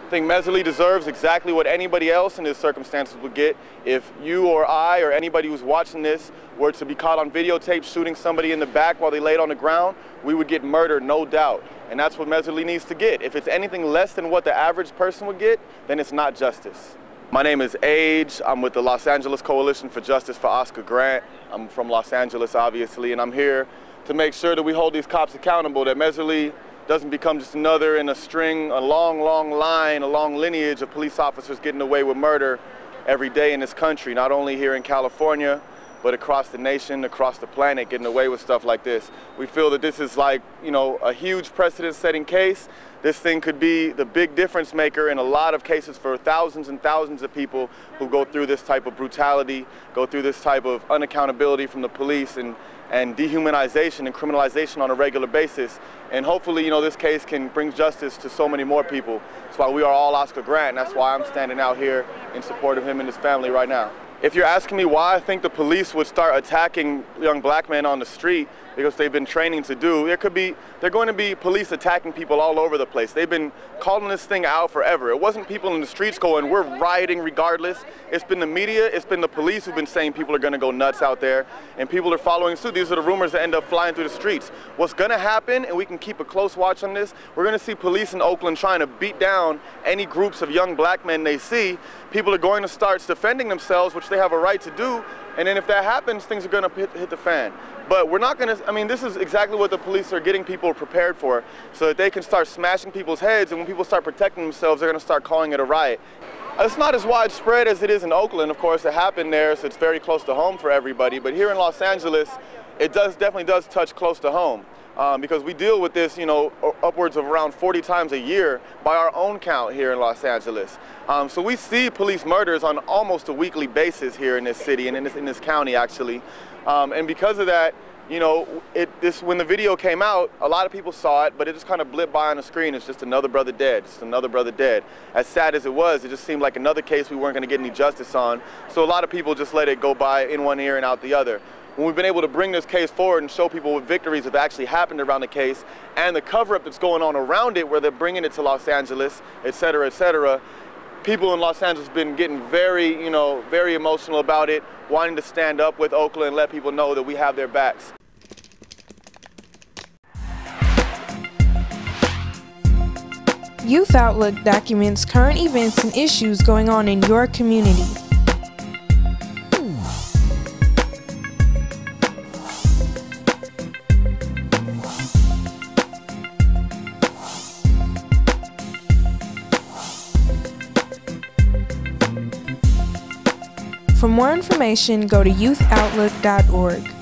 I think Messerly deserves exactly what anybody else in his circumstances would get. If you or I or anybody who's watching this were to be caught on videotape shooting somebody in the back while they laid on the ground, we would get murdered, no doubt. And that's what Messerly needs to get. If it's anything less than what the average person would get, then it's not justice. My name is Aidge. I'm with the Los Angeles Coalition for Justice for Oscar Grant. I'm from Los Angeles, obviously, and I'm here to make sure that we hold these cops accountable, that Messerly doesn't become just another in a string, a long, long line, a long lineage of police officers getting away with murder every day in this country, not only here in California, but across the nation, across the planet, getting away with stuff like this. We feel that this is like, you know, a huge precedent-setting case. This thing could be the big difference maker in a lot of cases for thousands and thousands of people who go through this type of brutality, go through this type of unaccountability from the police and dehumanization and criminalization on a regular basis. And hopefully, you know, this case can bring justice to so many more people. That's why we are all Oscar Grant, and that's why I'm standing out here in support of him and his family right now. If you're asking me why I think the police would start attacking young black men on the street, because they've been training to do, they're going to be police attacking people all over the place. They've been calling this thing out forever. It wasn't people in the streets going, we're rioting regardless. It's been the media, it's been the police who've been saying people are gonna go nuts out there, and people are following suit. These are the rumors that end up flying through the streets. What's gonna happen, and we can keep a close watch on this, we're gonna see police in Oakland trying to beat down any groups of young black men they see. People are going to start defending themselves, which they have a right to do, and then if that happens, things are gonna hit the fan. But we're not gonna, I mean, this is exactly what the police are getting people prepared for, so that they can start smashing people's heads, and when people start protecting themselves, they're gonna start calling it a riot. It's not as widespread as it is in Oakland, of course. It happened there, so it's very close to home for everybody. But here in Los Angeles, it definitely does touch close to home. Because we deal with this, you know, upwards of around 40 times a year by our own count here in Los Angeles. So we see police murders on almost a weekly basis here in this city and in this county, actually. And because of that, you know, when the video came out, a lot of people saw it, but it just kind of blipped by on the screen. It's just another brother dead, just another brother dead. As sad as it was, it just seemed like another case we weren't going to get any justice on. So a lot of people just let it go by in one ear and out the other. When we've been able to bring this case forward and show people what victories have actually happened around the case and the cover-up that's going on around it, where they're bringing it to Los Angeles, et cetera, people in Los Angeles have been getting very, you know, very emotional about it, wanting to stand up with Oakland and let people know that we have their backs. Youth Outlook documents current events and issues going on in your community. For more information, go to youthoutlook.org.